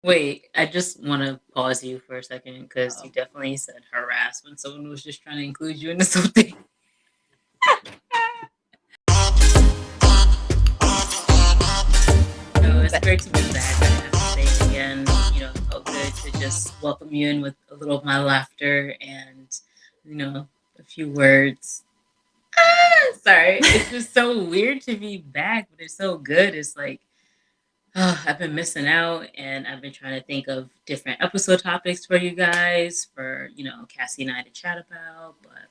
Wait, I just want to pause you for a second because you definitely said harass when someone was just trying to include you into something. So it's great to be back. I have to say it again. It felt good to just welcome you in with a little of my laughter and, a few words. Sorry, it's just so weird to be back, but it's so good. It's like, I've been missing out, and I've been trying to think of different episode topics for you guys, for, Cassie and I to chat about. But,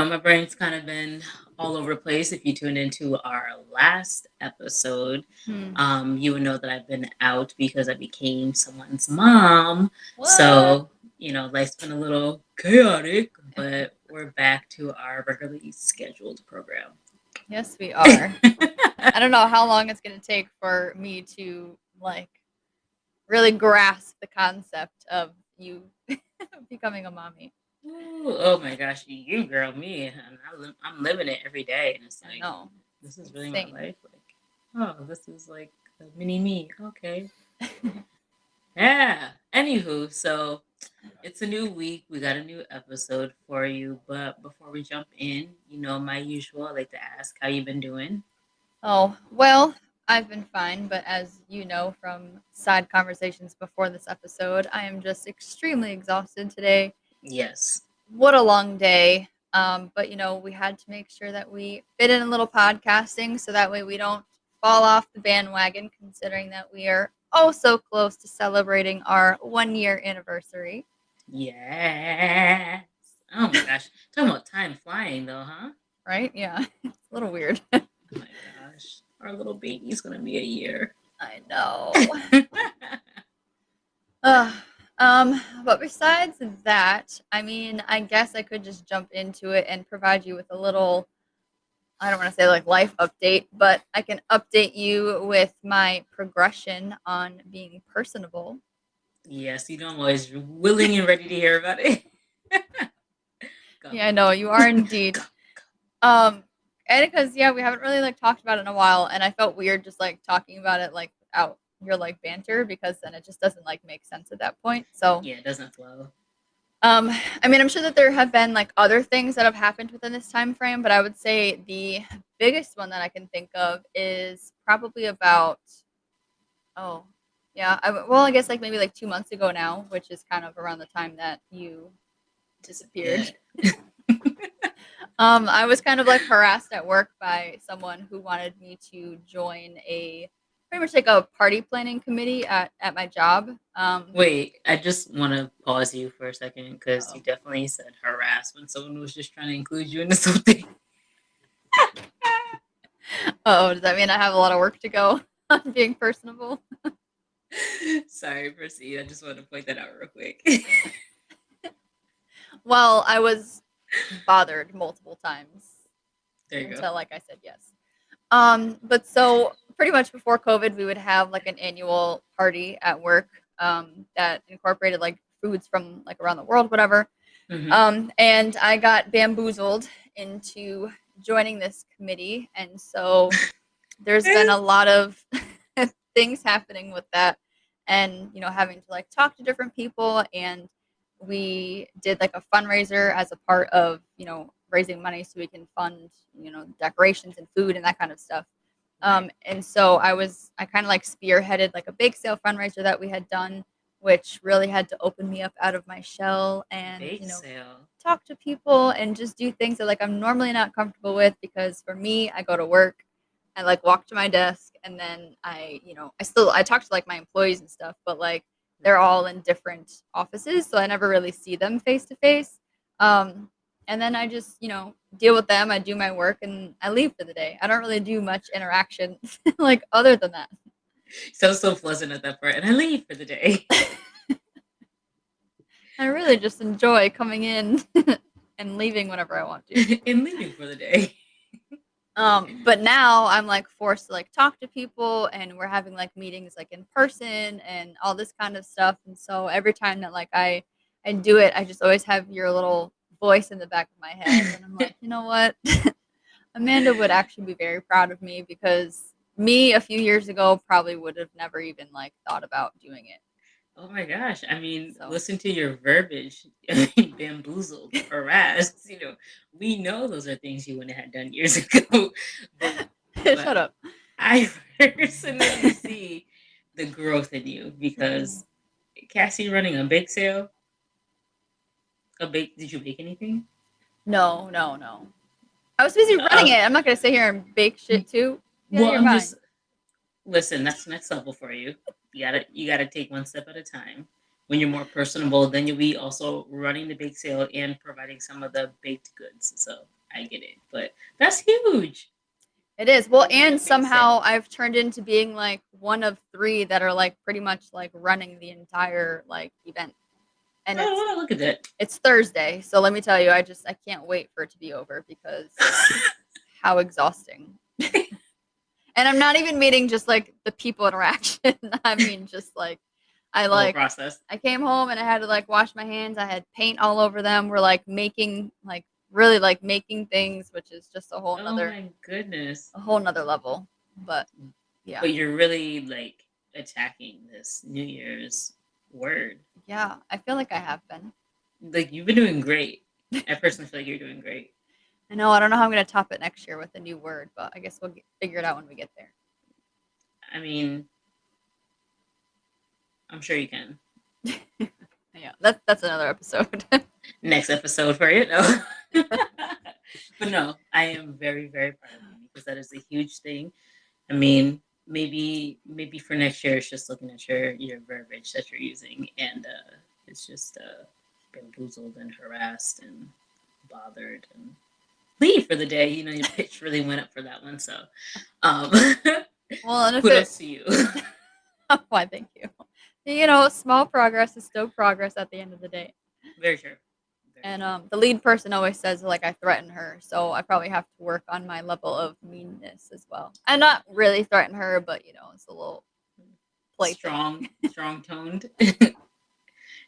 my brain's kind of been all over the place. If you tuned into our last episode, Hmm. you would know that I've been out because I became someone's mom. What? So, life's been a little chaotic, but we're back to our regularly scheduled program. Yes, we are. I don't know how long it's going to take for me to really grasp the concept of you becoming a mommy. Ooh, oh my gosh, you girl, me, and I'm living it every day, and it's I like know. this It's is really my insane. life. Like, oh, this is like a mini me. Okay, yeah. Anywho, so it's a new week. We got a new episode for you, but before we jump in, my usual. I like to ask how you been doing. Oh, well, I've been fine, but as you know from side conversations before this episode, I am just extremely exhausted today. Yes. What a long day. But we had to make sure that we fit in a little podcasting so that way we don't fall off the bandwagon, considering that we are oh so close to celebrating our 1 year anniversary. Yes. Oh my gosh, talking about time flying though, huh? Right? Yeah. It's a little weird. Oh my gosh, our little baby's gonna be a year. I know. Uh, but besides that, I mean, I guess I could just jump into it and provide you with a little, I don't want to say like life update, but I can update you with my progression on being personable. Yes, I'm always willing and ready to hear about it. Go. Yeah, I know you are indeed. Go. Um, and because yeah, we haven't really like talked about it in a while, and I felt weird just like talking about it like without your like banter because then it just doesn't like make sense at that point. So Yeah, it doesn't flow. I mean, I'm sure that there have been like other things that have happened within this time frame, but I would say the biggest one that I can think of is probably about oh yeah, well I guess like maybe like 2 months ago now, which is kind of around the time that you disappeared. Disappeared. I was kind of like harassed at work by someone who wanted me to join a pretty much like a party planning committee at my job. Wait, I just want to pause you for a second because you Oh, definitely said harass when someone was just trying to include you into something. oh, does that mean I have a lot of work to go on being personable? Sorry, proceed. I just wanted to point that out real quick. Well, I was bothered multiple times There you go. until like I said yes. But so pretty much before COVID, we would have like an annual party at work that incorporated like foods from like around the world, whatever. Hmm. And I got bamboozled into joining this committee, and so there's been a lot of things happening with that, and having to like talk to different people, and we did like a fundraiser as a part of raising money so we can fund decorations and food and that kind of stuff. Right. And so I kind of like spearheaded like a bake sale fundraiser that we had done, which really had to open me up out of my shell and Bake sale. talk to people and just do things that like I'm normally not comfortable with, because for me, I go to work, I like walk to my desk, and then I talk to like my employees and stuff, but like they're all in different offices, so I never really see them face to face. And then I just deal with them. I do my work and I leave for the day. I don't really do much interaction like other than that. Sounds so pleasant at that part, and I leave for the day. I really just enjoy coming in and leaving whenever I want to. And leaving for the day. But now I'm like forced to like talk to people, and we're having like meetings like in person and all this kind of stuff. And so every time that like I do it, I just always have your little voice in the back of my head, and I'm like, you know what? Amanda would actually be very proud of me because Me a few years ago probably would have never even like thought about doing it. Oh my gosh. I mean, So listen to your verbiage. I mean, bamboozled, harassed, we know those are things you wouldn't have done years ago. But but shut up. I personally see the growth in you because Cassie running a bake sale, did you bake anything? No, no, no. I was busy running Uh, it. I'm not gonna sit here and bake shit too. Yeah, well, you're I'm fine. just listen, that's next level for you. You gotta take one step at a time. When you're more personable, then you'll be also running the bake sale and providing some of the baked goods. So I get it, but that's huge. It is. Well, Running a and bake somehow sale. I've turned into being like one of three that are like pretty much like running the entire like event. And Oh, look at that. it's Thursday, so let me tell you, I can't wait for it to be over because how exhausting. And I'm not even meaning just like the people interaction. I mean just like I The whole like process. I came home and I had to like wash my hands. I had paint all over them. We're like making like really like making things, which is just Oh my goodness. a whole nother level. But yeah. But you're really like attacking this New Year's word. Yeah, I feel like I have been. Like you've been doing great. I personally feel like you're doing great. I know. I don't know how I'm going to top it next year with a new word, but I guess we'll figure it out when we get there. I mean, I'm sure you can. Yeah, that's another episode. Next episode for you. No. But no, I am very, very proud of you because that is a huge thing. I mean, maybe for next year, it's just looking at your verbiage that you're using, and it's just bamboozled and harassed and bothered and leave for the day. Your pitch really went up for that one. So, um, Well, and if it, kudos to you. why, thank you. You know, small progress is still progress at the end of the day. Very true. Very And true. the lead person always says like I threaten her, so I probably have to work on my level of meanness as well. And not really threaten her, but you know, it's a little plaything. Strong toned,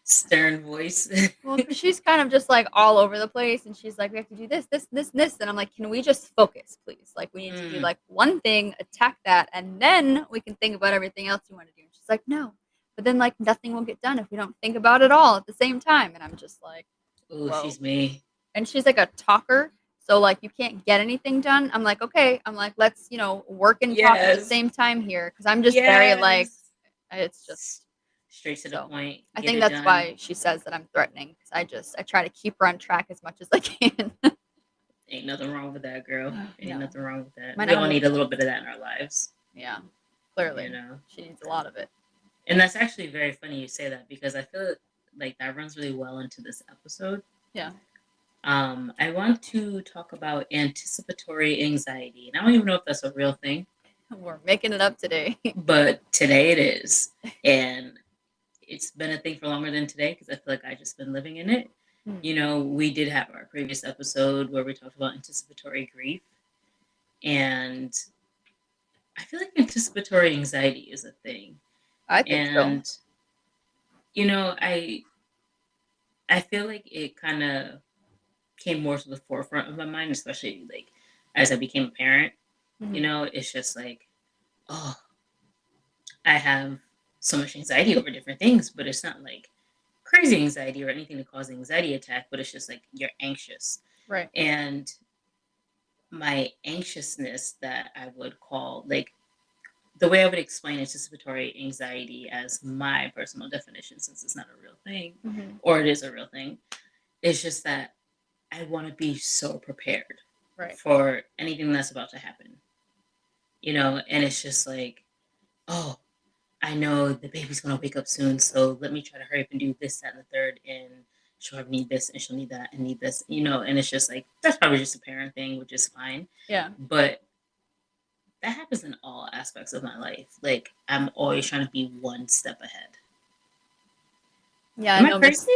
stern voice. Well, because she's kind of just like all over the place, and she's like, "We have to do this, this, this, this," and I'm like, "Can we just focus, please? Like, we need to do Mm. like one thing, attack that, and then we can think about everything else you want to do." And she's like, "No," but then like nothing will get done if we don't think about it all at the same time. And I'm just like, Oh, "Whoa!" she's me. And she's like a talker, so like you can't get anything done. I'm like, okay, I'm like, let's work and talk at the Yes. same time here, because I'm just very like, Yes. it's just Straight to the so. point. I Get think it that's done. why she says that I'm threatening, because I try to keep her on track as much as I can. Ain't nothing wrong with that, girl. Ain't No, nothing wrong with that. might We not all have need any a little sense. bit of that in our lives, Yeah, you clearly know. she needs a lot of it. And that's actually very funny you say that because I feel like that runs really well into this episode. Yeah. I want to talk about anticipatory anxiety, and I don't even know if that's a real thing, We're making it up today. but today it is, and it's been a thing for longer than today because I feel like I just been living in it. We did have our previous episode where we talked about anticipatory grief, and I feel like anticipatory anxiety is a thing. I think so. And you know, I feel like it kind of came more to the forefront of my mind, especially like as I became a parent. Mhm. It's just like, oh, I have so much anxiety over different things, but it's not like crazy anxiety or anything to cause an anxiety attack, but it's just like you're anxious. Right. And my anxiousness that I would call like the way I would explain anticipatory anxiety as my personal definition, since it's not a real thing, Mhm. or it is a real thing, is just that I want to be so prepared Right. for anything that's about to happen. And it's just like, oh, I know the baby's gonna wake up soon, so let me try to hurry up and do this, that, and the third, and she'll need this, and she'll need that, and need this, and it's just like that's probably just a parent thing, which is fine. Yeah. But that happens in all aspects of my life. Like I'm always trying to be one step ahead. Yeah, I Am I know crazy?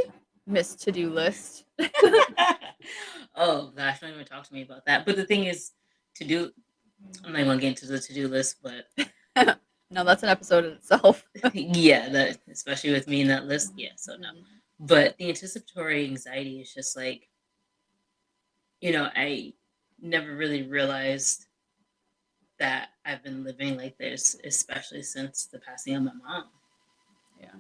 Miss To Do List. Oh gosh, don't even talk to me about that. But the thing is, to do. I'm not even gonna get into the to-do list, but No, that's an episode in itself. yeah, that especially with me in that list, yeah. So no, Mhm. but the anticipatory anxiety is just like, I never really realized that I've been living like this, especially since the passing of my mom. Yeah.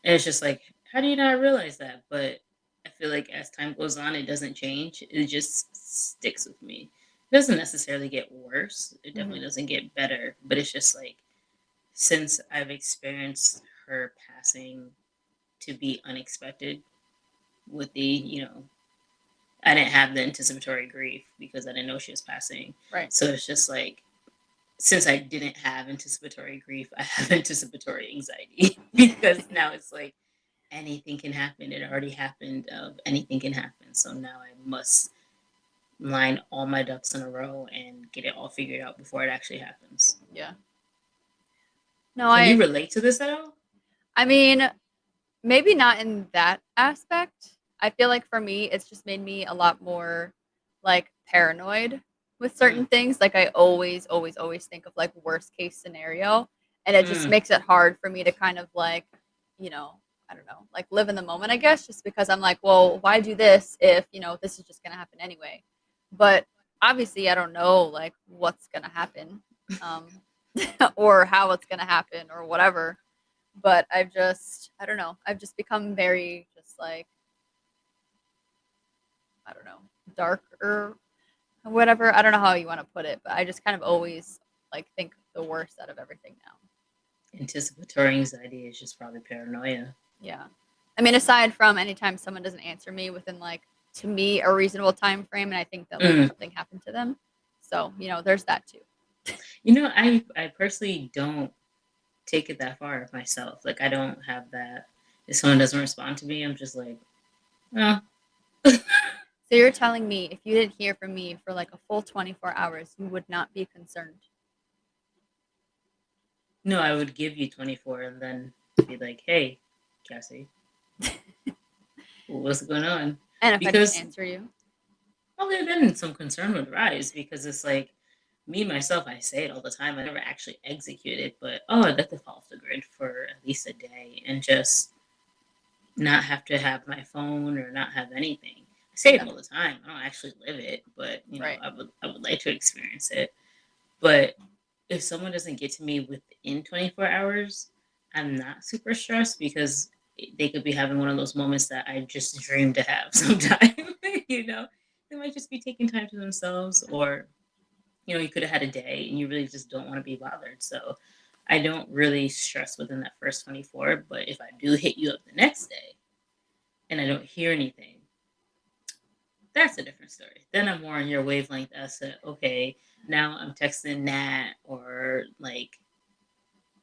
And it's just like, how do you not realize that? But I feel like as time goes on, it doesn't change. It just sticks with me. It doesn't necessarily get worse. It definitely Mhm. doesn't get better. But it's just like, since I've experienced her passing to be unexpected with the, I didn't have the anticipatory grief because I didn't know she was passing. Right. So it's just like, since I didn't have anticipatory grief, I have anticipatory anxiety because now it's like anything can happen. It already happened. Anything can happen. So now I must line all my ducks in a row and get it all figured out before it actually happens. Yeah. No, Can you relate to this at all? I mean, maybe not in that aspect. I feel like for me, it's just made me a lot more like paranoid with certain Mm, things. Like I always think of like worst case scenario, and it just mm, makes it hard for me to kind of like, you know, I don't know, like live in the moment. I guess just because I'm like, well, why do this if this is just gonna happen anyway? But obviously, I don't know like what's gonna happen, um, or how it's gonna happen, or whatever. But I don't know, I've just become very just like, I don't know, dark or whatever. I don't know how you want to put it, but I just kind of always like think the worst out of everything now. anticipatory anxiety is just probably paranoia. Yeah. I mean, aside from anytime someone doesn't answer me within like, to me, a reasonable time frame, and I think that like Mm. something happened to them. So, there's that too. I personally don't take it that far myself. Like I don't have that. If someone doesn't respond to me, I'm just like, oh. So you're telling me if you didn't hear from me for like a full 24 hours, you would not be concerned? No, I would give you 24 and then be like, hey, Cassie, what's going on? And if I didn't Because, answer you? well, then some concern would rise because it's like, me, myself, I say it all the time. I never actually execute it, but I'd like to fall off the grid for at least a day and just not have to have my phone or not have anything. I say it Yeah. all the time. I don't actually live it, but Right. I would like to experience it. But if someone doesn't get to me within 24 hours, I'm not super stressed because they could be having one of those moments that I just dream to have sometime. you know, they might just be taking time to themselves, or you could have had a day and you really just don't want to be bothered. So I don't really stress within that first 24. But if I do hit you up the next day and I don't hear anything, that's a different story. Then I'm more on your wavelength as to, okay, now I'm texting Nat, or like,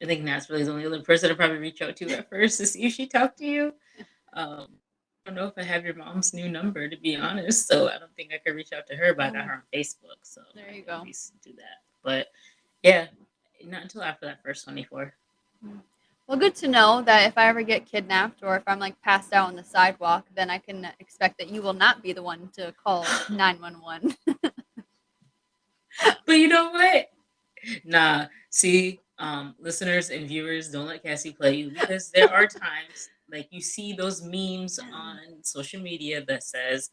I think Nat's really the only other person to probably reach out to at first to see if she talked to you. I don't know if I have your mom's new number, to be honest, so I don't think I could reach out to her, but I got Oh, her on Facebook, so there I you could at go. least do that. But yeah, not until after that first 24. Mm. Well, good to know that if I ever get kidnapped or if I'm like passed out on the sidewalk, then I can expect that you will not be the one to call 911. But you know what? Nah, see, listeners and viewers, don't let Cassie play you, because there are times like you see those memes on social media that says,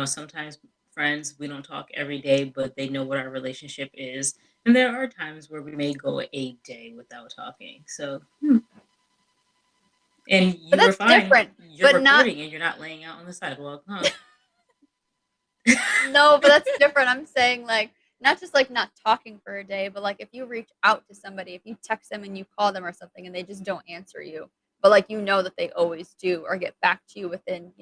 sometimes friends, we don't talk every day, but they know what our relationship is. And there are times where we may go a day without talking. So, and But you were that's fine. different. You're But not, recording and you're not laying out on the sidewalk, huh? no, but that's different. I'm saying like, not just like not talking for a day, but like if you reach out to somebody, if you text them and you call them or something and they just don't answer you, but like that they always do or get back to you within,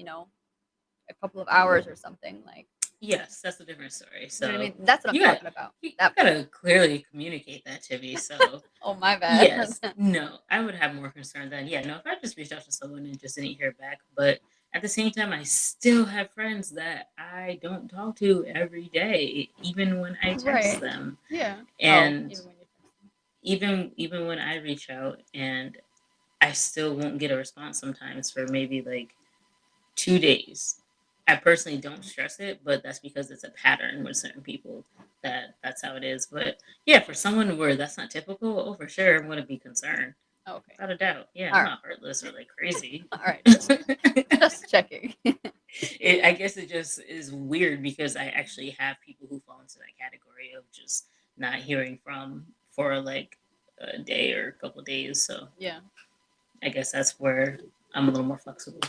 a couple of hours or something, like, Yes, that's a different story. you know what I So mean? That's what I'm you got talking about. you That gotta clearly communicate that to me. So Oh, my bad. yes, no, I would have more concern than, yeah, no, if I just reached out to someone and just didn't hear back. But at the same time, I still have friends that I don't talk to every day, even when I text Right. them. Yeah. Oh, And even when you even when I reach out and I still won't get a response sometimes for maybe like 2 days. I personally don't stress it, but that's because it's a pattern with certain people, that's how it is. But yeah, for someone where that's not typical, oh, for sure, I'm going to be concerned. Okay. Without a doubt. Yeah, All I'm right. not heartless or like crazy. All right. Just checking. I guess it just is weird because I actually have people who fall into that category of just not hearing from for like a day or a couple days. So Yeah. I guess that's where I'm a little more flexible.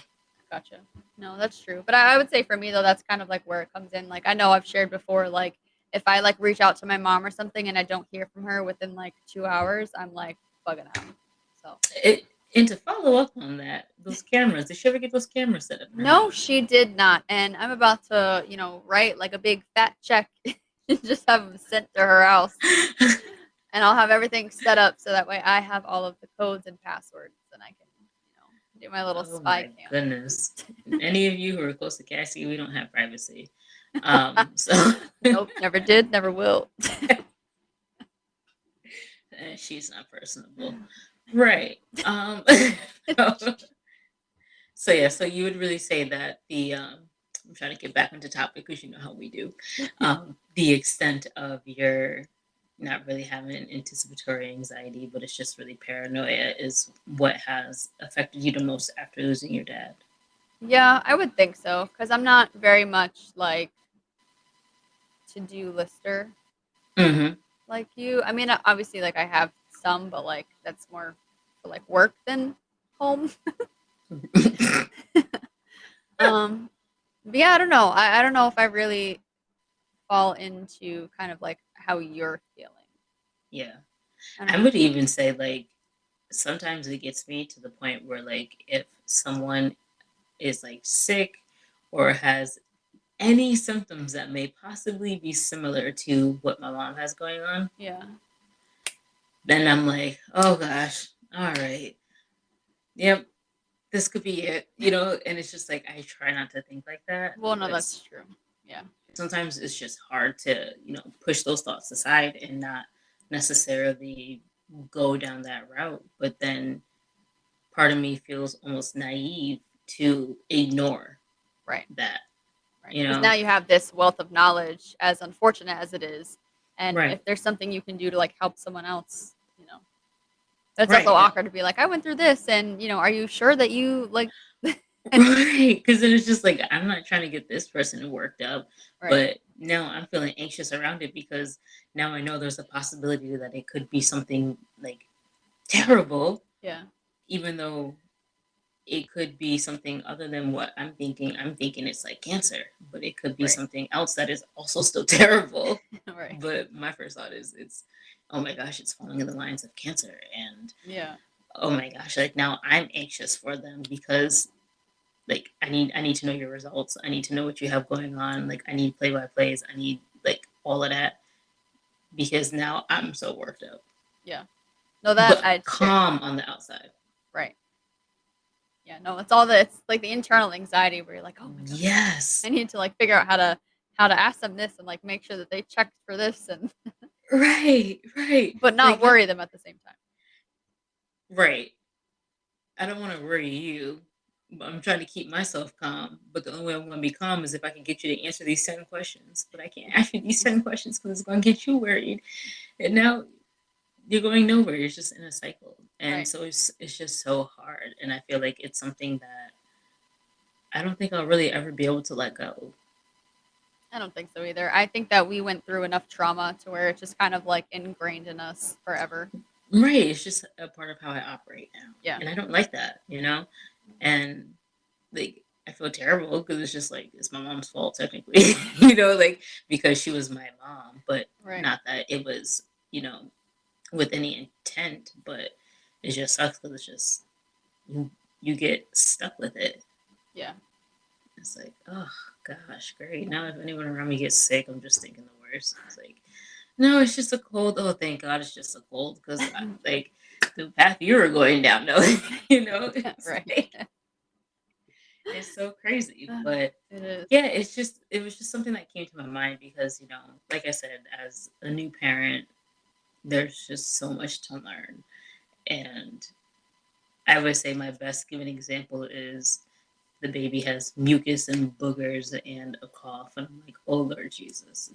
Gotcha. No, that's true. But I would say for me though, that's kind of like where it comes in. Like I know I've shared before, like if I like reach out to my mom or something and I don't hear from her within like 2 hours, I'm like bugging out. So It, and to follow up on that, those cameras, did she ever get those cameras set up for her no, house? she did not. And I'm about to, write like a big fat check and just have them sent to her house. And I'll have everything set up so that way I have all of the codes and passwords and I can, do my little Oh spy my cam. goodness. Any of you who are close to Cassie, we don't have privacy. So Nope, never did, never will. she's not personable. Right. So yeah, so you would really say that I'm trying to get back into topic because you know how we do. The extent of your not really having an anticipatory anxiety, but it's just really paranoia is what has affected you the most after losing your dad. Yeah, I would think so because I'm not very much like to-do lister Mm-hmm. like you. I mean, obviously, like I have some, but like that's more for like work than home. um, but yeah, I don't know. I don't know if I really fall into kind of like how you're feeling. Yeah. I don't I know. would even say like sometimes it gets me to the point where like if someone is like sick or has any symptoms that may possibly be similar to what my mom has going on, Yeah. then I'm like, oh gosh, all right, yep, this could be it, and it's just like I try not to think like that, Well, no, but that's true. Yeah. sometimes it's just hard to, push those thoughts aside and not necessarily go down that route. But then part of me feels almost naive to ignore Right. that, Right. you Because know? now you have this wealth of knowledge, as unfortunate as it is, and Right, if there's something you can do to like help someone else, that's also right, awkward to be like, I went through this, and are you sure that you like? right. Because then it's just like, I'm not trying to get this person worked up, Right. but now I'm feeling anxious around it because now I know there's a possibility that it could be something like terrible, Yeah. even though it could be something other than what I'm thinking. I'm thinking it's like cancer, but it could be Right. something else that is also still terrible. Right. But my first thought is it's, oh my gosh, it's falling in the lines of cancer. And Yeah. oh my gosh, like now I'm anxious for them because like I need to know your results. I need to know what you have going on. Like I need play by plays. I need like all of that because now I'm so worked up. Yeah. No, that But I'd share. calm on the outside. Right. Yeah. No, it's like the internal anxiety where you're like, oh my god, Yes. I need to like figure out how to ask them this and like make sure that they checked for this and Right, right. but not Like yeah, worry them at the same time. right. I don't want to worry you. But I'm trying to keep myself calm. But the only way I'm going to be calm is if I can get you to answer these 10 questions. But I can't ask you these 10 questions because it's going to get you worried. And now you're going nowhere. You're just in a cycle. And Right. so it's just so hard. And I feel like it's something that I don't think I'll really ever be able to let go. I don't think so either. I think that we went through enough trauma to where it's just kind of like ingrained in us forever. Right. It's just a part of how I operate now. Yeah. And I don't like that. And like I feel terrible because it's just like it's my mom's fault technically, like because she was my mom, but Right. not that it was, with any intent, but it just sucks because it's just you get stuck with it. Yeah. It's like, oh gosh, great. Now if anyone around me gets sick, I'm just thinking the worst. It's like, no, it's just a cold. Oh, thank God, it's just a cold because like the path you were going down, no, it's Right. like it's so crazy, but It is. yeah, it was just something that came to my mind because like I said, as a new parent, there's just so much to learn, and I would say my best given example is the baby has mucus and boogers and a cough, and I'm like, oh Lord Jesus,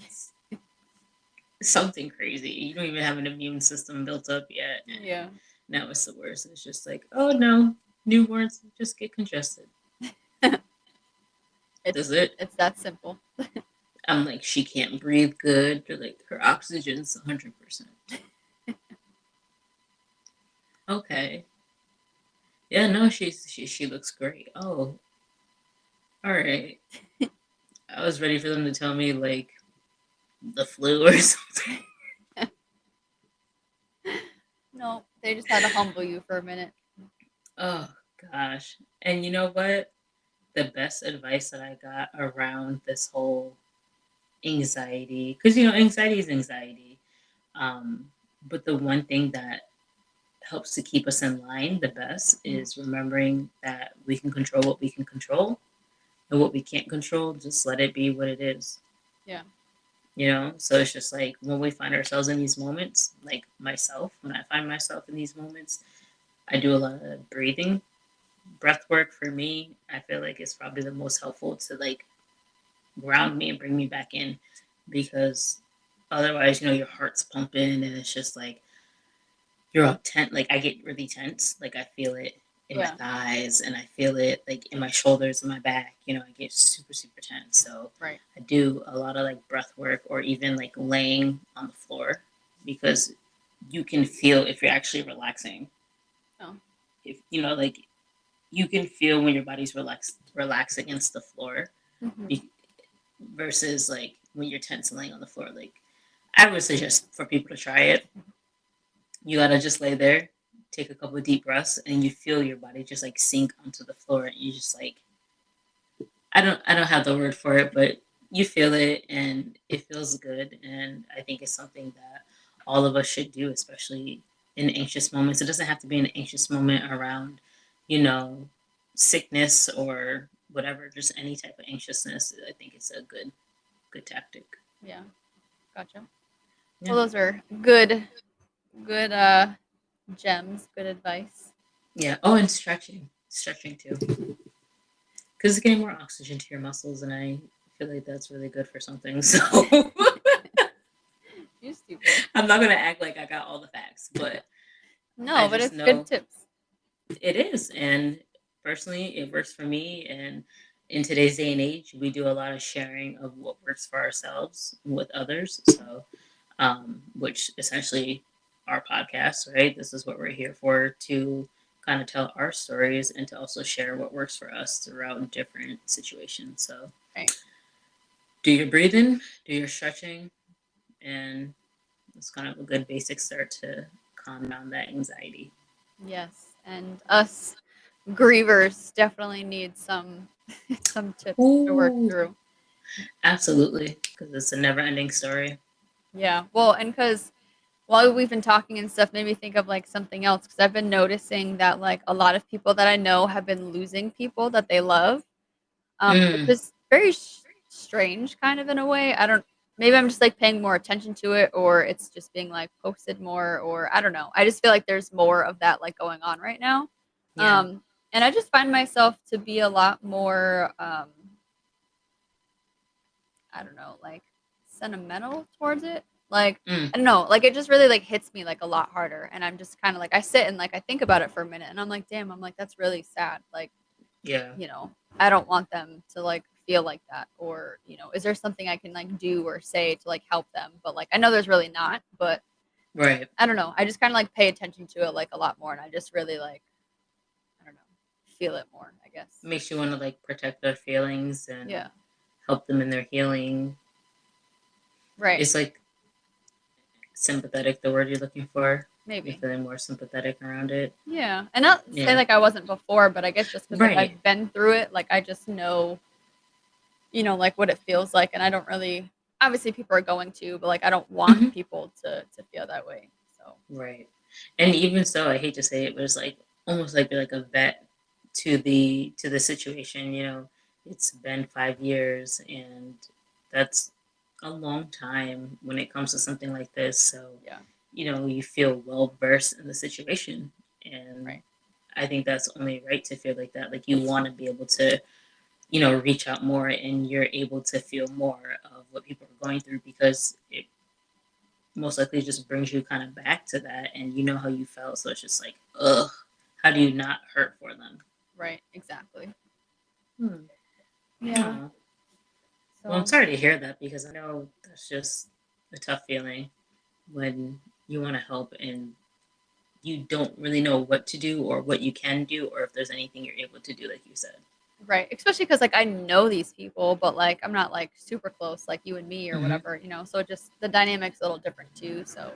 it's something crazy. You don't even have an immune system built up yet, and Yeah. now it's the worst. It's just like, oh no, newborns just get congested. It's That's it. it's that simple. I'm like, she can't breathe good. Or like her oxygen's 100%. Okay. Yeah, no, she looks great. Oh, all right. I was ready for them to tell me like the flu or something. No, they just had to humble you for a minute. Oh gosh. And you know what? The best advice that I got around this whole anxiety, because anxiety is anxiety. Um, but the one thing that helps to keep us in line the best is remembering that we can control what we can control, and what we can't control, just let it be what it is. Yeah. So it's just like when we find ourselves in these moments, like myself, when I find myself in these moments, I do a lot of breathing. Breath work for me, I feel like it's probably the most helpful to like ground me and bring me back in, because otherwise, your heart's pumping and it's just like you're all tense. Like I get really tense. Like I feel it in my Yeah. thighs and I feel it like in my shoulders and my back. I get super, super tense. So Right. I do a lot of like breath work or even like laying on the floor, because you can feel if you're actually relaxing. Oh. If like you can feel when your body's relax against the floor, Mm-hmm. be, versus like when you're tense and laying on the floor. Like I would suggest for people to try it. You gotta just lay there, take a couple of deep breaths, and you feel your body just like sink onto the floor, and you just like I don't have the word for it, but you feel it, and it feels good, and I think it's something that all of us should do, especially in anxious moments. It doesn't have to be an anxious moment around, you know, sickness or whatever, just any type of anxiousness. I think it's a good tactic. Yeah. Gotcha. Yeah. Well, those are good gems, good advice. Yeah. Oh, and stretching too, because it's getting more oxygen to your muscles, and I feel like that's really good for something. So You stupid. I'm not gonna act like I got all the facts, but I No, but just it's good know tips. it is. And personally, it works for me. And in today's day and age, we do a lot of sharing of what works for ourselves with others. So, which essentially our podcast, right? This is what we're here for, to kind of tell our stories and to also share what works for us throughout different situations. So, Right. do your breathing, do your stretching, and it's kind of a good basic start to calm down that anxiety. Yes. And us grievers definitely need some some tips to work Ooh, through. absolutely, because it's a never-ending story. Yeah. Well, and because while we've been talking and stuff, made me think of like something else because I've been noticing that like a lot of people that I know have been losing people that they love, which Mm, is very strange, kind of in a way. I don't. Maybe I'm just like paying more attention to it, or it's just being like posted more, or I don't know. I just feel like there's more of that like going on right now, yeah. um, and I just find myself to be a lot more. I don't know, like sentimental towards it. Like Mm, I don't know, like it just really like hits me like a lot harder, and I'm just kind of like I sit and like I think about it for a minute, and I'm like, damn, I'm like that's really sad. Like yeah. you know, I don't want them to like feel like that, or is there something I can like do or say to like help them? But like I know there's really not, but Right. I don't know. I just kind of like pay attention to it like a lot more, and I just really like I don't know, feel it more. I guess. Makes you want to like protect their feelings and Yeah. help them in their healing. Right. It's like sympathetic, the word you're looking for. You're Maybe. feeling more sympathetic around it. Yeah, and not say Yeah. like I wasn't before, but I guess just because like Right. I've been through it, like I just know, like what it feels like, and I don't really. Obviously, people are going to, but like I don't want Hmm. people to feel that way. So Right. And even so, I hate to say it, but it's like almost like you're like a vet to the situation. It's been 5 years, and that's a long time when it comes to something like this. So, yeah, you feel well versed in the situation, and right, I think that's only right to feel like that. Like you want to be able to, reach out more, and you're able to feel more of what people are going through, because it most likely just brings you kind of back to that, and you know how you felt. So it's just like, ugh, how do you not hurt for them? right, exactly. Hmm. Yeah. Oh, Well, I'm So sorry to hear that because I know that's just a tough feeling when you want to help and you don't really know what to do or what you can do or if there's anything you're able to do, like you said. right, especially because like I know these people, but like I'm not like super close like you and me or Hmm. whatever, you know. So just the dynamic's a little different too. So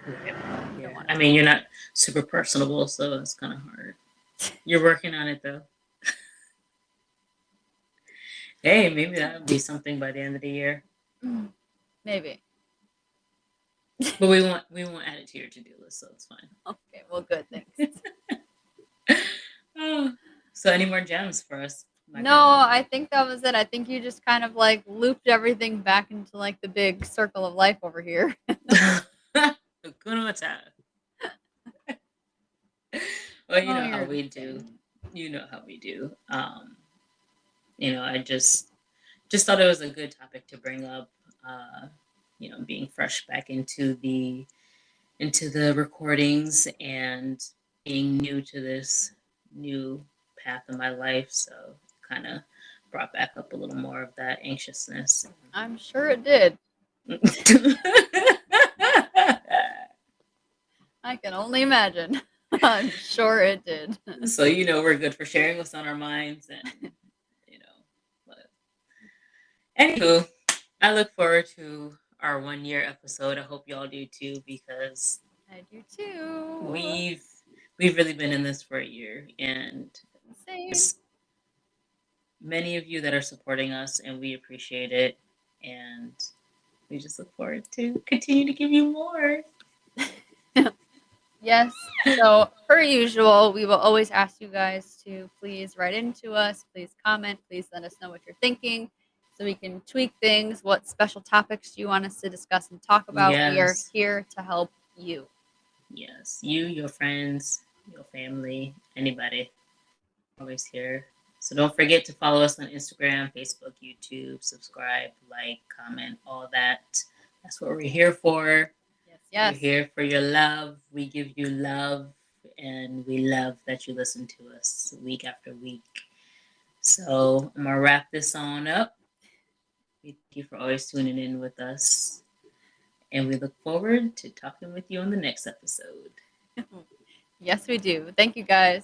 Right. don't Yeah. want I to. mean, you're not super personable, so it's kind of hard. You're working on it though. Hey, maybe that would be something by the end of the year. Maybe. But we won't add it to your to do list, so it's fine. Okay, well, good. Thanks. Oh, so any more gems for us, my No, girl? I think that was it. I think you just kind of like looped everything back into like the big circle of life over here. Hakuna Matata. Well, you Oh, know how you're we do. insane. You know how we do. I just thought it was a good topic to bring up. Uh, being fresh back into the recordings and being new to this new path in my life, so kind of brought back up a little more of that anxiousness. I'm sure it did. I can only imagine. I'm sure it did. So we're good for sharing what's on our minds, and you know, but anywho, I look forward to our 1 year episode. I hope y'all do too, because I do too. we've we've really been in this for a year, and Insane. there's many of you that are supporting us, and we appreciate it, and we just look forward to continue to give you more. Yes. So, per usual, we will always ask you guys to please write into us, please comment, please let us know what you're thinking so we can tweak things, what special topics you want us to discuss and talk about. We are Yes, here to help you. yes, you, your friends, your family, anybody, always here. So don't forget to follow us on Instagram, Facebook, YouTube, subscribe, like, comment, all that. That's what we're here for. Yes, We're yes. here for your love. We give you love, and we love that you listen to us week after week. So I'm gonna wrap this on up. We thank you for always tuning in with us, and we look forward to talking with you on the next episode. Yes, we do. Thank you guys.